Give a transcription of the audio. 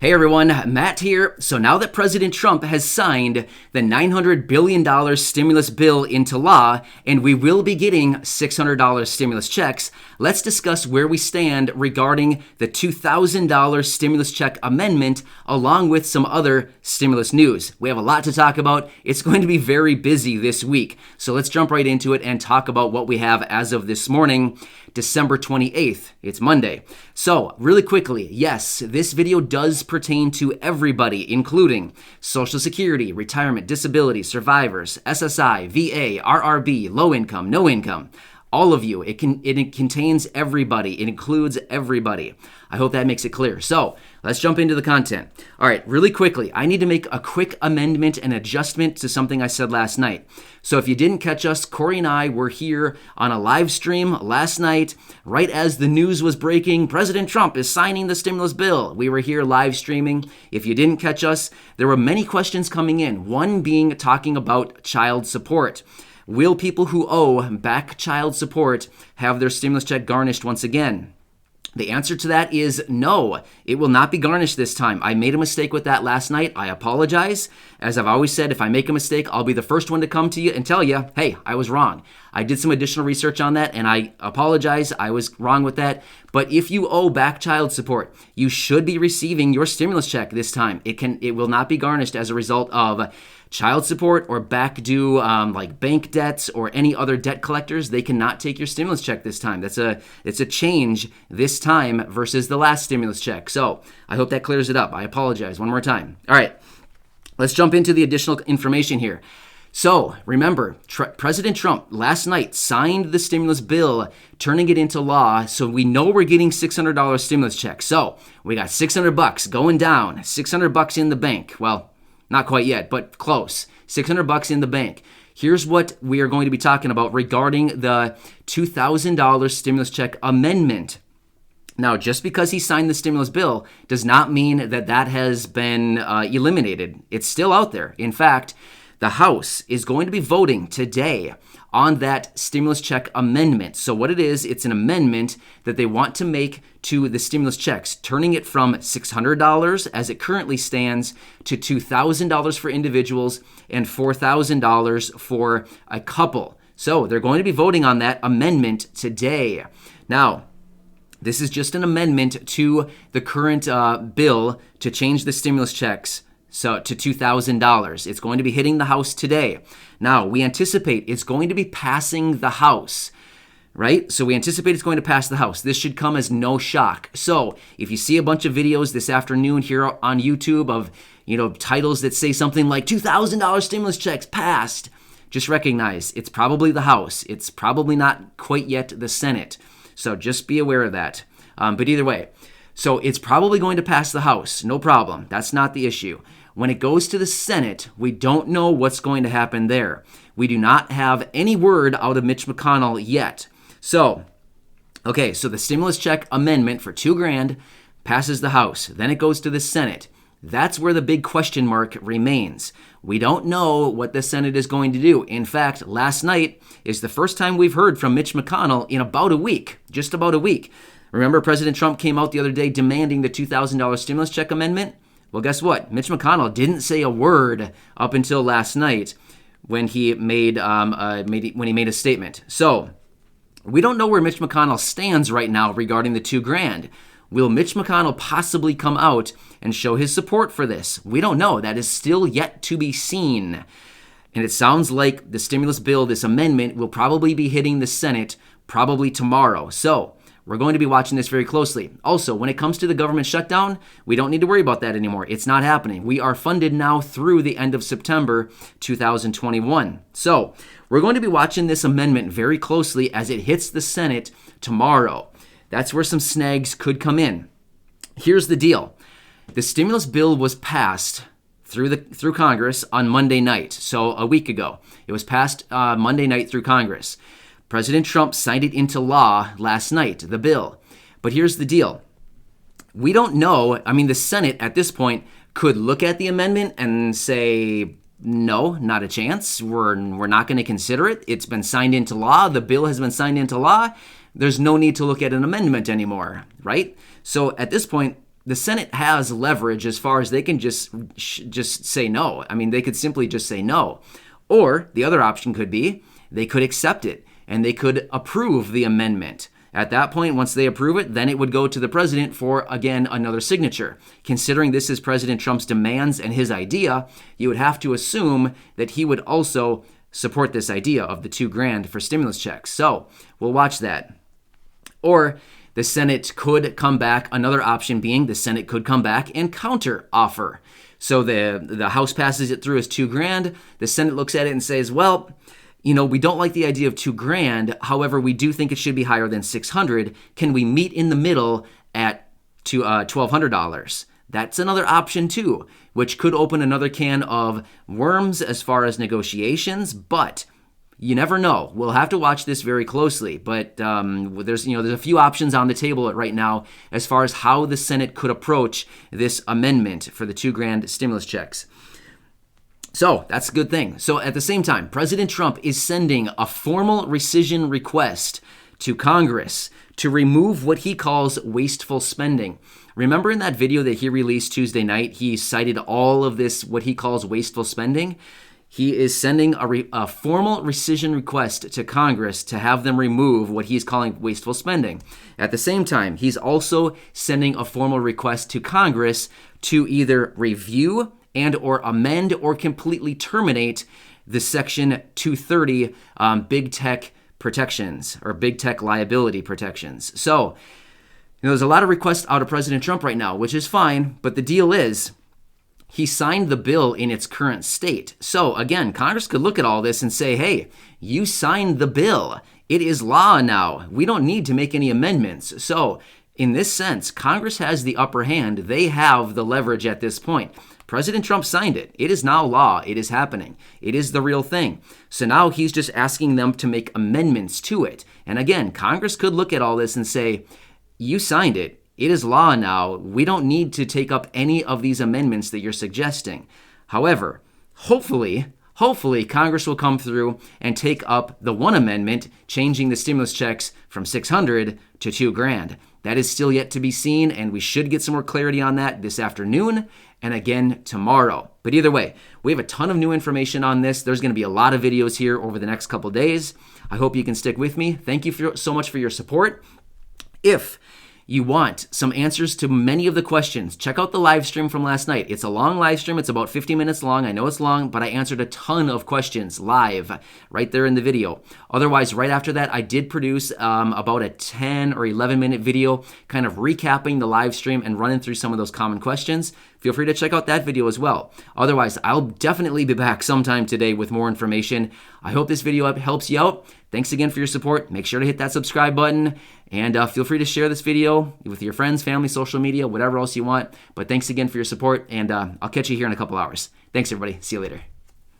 Hey everyone, Matt here. So now that President Trump has signed the $900 billion stimulus bill into law, and we will be getting $600 stimulus checks, let's discuss where we stand regarding the $2,000 stimulus check amendment, along with some other stimulus news. We have a lot to talk about. It's going to be very busy this week. So let's jump right into it and talk about what we have as of this morning, December 28th. It's Monday. So really quickly, yes, this video does pertain to everybody, including Social Security, retirement, disability, survivors, SSI, VA, RRB, low income, no income. All of you. It contains everybody. It includes everybody. I hope that makes it clear. So let's jump into the content. All right, really quickly, I need to make a quick amendment and adjustment to something I said last night. So if you didn't catch us, Corey and I were here on a live stream last night, right as the news was breaking. President Trump is signing the stimulus bill. We were here live streaming. If you didn't catch us, there were many questions coming in. One being talking about child support. Will people who owe back child support have their stimulus check garnished once again? The answer to that is no. It will not be garnished this time. I made a mistake with that last night. I apologize. As I've always said, if I make a mistake, I'll be the first one to come to you and tell you, hey, I was wrong. I did some additional research on that, and I apologize. I was wrong with that. But if you owe back child support, you should be receiving your stimulus check this time. It will not be garnished as a result of child support or back due like bank debts or any other debt collectors. They cannot take your stimulus check this time. It's a change this time versus the last stimulus check. So I hope that clears it up. I apologize one more time. All right, let's jump into the additional information here. So remember, President Trump last night signed the stimulus bill, turning it into law. So we know we're getting $600 stimulus check. So we got $600 going down, $600 in the bank. Well, not quite yet, but close. $600 in the bank. Here's what we are going to be talking about regarding the $2,000 stimulus check amendment. Now, just because he signed the stimulus bill does not mean that that has been eliminated. It's still out there. In fact, the House is going to be voting today on that stimulus check amendment. So what it is, it's an amendment that they want to make to the stimulus checks, turning it from $600 as it currently stands to $2,000 for individuals and $4,000 for a couple. So they're going to be voting on that amendment today. Now, this is just an amendment to the current bill to change the stimulus checks to $2,000. It's going to be hitting the House today. Now, we anticipate it's going to be passing the House, right? So we anticipate it's going to pass the House. This should come as no shock. So if you see a bunch of videos this afternoon here on YouTube of, titles that say something like $2,000 stimulus checks passed, just recognize it's probably the House. It's probably not quite yet the Senate. So just be aware of that. But either way, so it's probably going to pass the House. No problem. That's not the issue. When it goes to the Senate, we don't know what's going to happen there. We do not have any word out of Mitch McConnell yet. So the stimulus check amendment for $2,000 passes the House. Then it goes to the Senate. That's where the big question mark remains. We don't know what the Senate is going to do. In fact, last night is the first time we've heard from Mitch McConnell in about a week, just about a week. Remember, President Trump came out the other day demanding the $2,000 stimulus check amendment? Well, guess what? Mitch McConnell didn't say a word up until last night when he made a statement. So we don't know where Mitch McConnell stands right now regarding the $2,000. Will Mitch McConnell possibly come out and show his support for this? We don't know. That is still yet to be seen. And it sounds like the stimulus bill, this amendment, will probably be hitting the Senate probably tomorrow. So we're going to be watching this very closely. Also, when it comes to the government shutdown, we don't need to worry about that anymore. It's not happening. We are funded now through the end of September 2021. So we're going to be watching this amendment very closely as it hits the Senate tomorrow. That's where some snags could come in. Here's the deal. The stimulus bill was passed through Congress on Monday night, so a week ago. It was passed Monday night through Congress. President Trump signed it into law last night, the bill. But here's the deal. We don't know. I mean, the Senate at this point could look at the amendment and say, no, not a chance. We're not going to consider it. It's been signed into law. The bill has been signed into law. There's no need to look at an amendment anymore, right? So at this point, the Senate has leverage as far as they can just say no. I mean, they could simply just say no. Or the other option could be they could accept it and they could approve the amendment. At that point, once they approve it, then it would go to the president for, again, another signature. Considering this is President Trump's demands and his idea, you would have to assume that he would also support this idea of the $2,000 for stimulus checks. So we'll watch that. Or the Senate could come back, another option being the Senate could come back and counter offer. So the House passes it through as $2,000. The Senate looks at it and says, well, we don't like the idea of $2,000. However, we do think it should be higher than $600. Can we meet in the middle at $1,200? That's another option too, which could open another can of worms as far as negotiations, but you never know. We'll have to watch this very closely, but there's a few options on the table right now as far as how the Senate could approach this amendment for the $2,000 stimulus checks. So that's a good thing. So at the same time, President Trump is sending a formal rescission request to Congress to remove what he calls wasteful spending. Remember in that video that he released Tuesday night, he cited all of this, what he calls wasteful spending? He is sending a formal rescission request to Congress to have them remove what he's calling wasteful spending. At the same time, he's also sending a formal request to Congress to either review and or amend or completely terminate the Section 230 big tech protections or big tech liability protections. So, there's a lot of requests out of President Trump right now, which is fine, but the deal is he signed the bill in its current state. So again, Congress could look at all this and say, hey, you signed the bill. It is law now. We don't need to make any amendments. So in this sense, Congress has the upper hand. They have the leverage at this point. President Trump signed it. It is now law. It is happening. It is the real thing. So now he's just asking them to make amendments to it. And again, Congress could look at all this and say, you signed it. It is law now. We don't need to take up any of these amendments that you're suggesting. However, hopefully Congress will come through and take up the one amendment, changing the stimulus checks from $600 to $2,000. That is still yet to be seen, and we should get some more clarity on that this afternoon and again tomorrow. But either way, we have a ton of new information on this. There's going to be a lot of videos here over the next couple days. I hope you can stick with me. Thank you so much for your support. If you want some answers to many of the questions, check out the live stream from last night. It's a long live stream. It's about 50 minutes long. I know it's long, but I answered a ton of questions live right there in the video. Otherwise, right after that, I did produce about a 10 or 11 minute video kind of recapping the live stream and running through some of those common questions. Feel free to check out that video as well. Otherwise, I'll definitely be back sometime today with more information. I hope this video helps you out. Thanks again for your support. Make sure to hit that subscribe button and feel free to share this video with your friends, family, social media, whatever else you want. But thanks again for your support, and I'll catch you here in a couple hours. Thanks, everybody. See you later.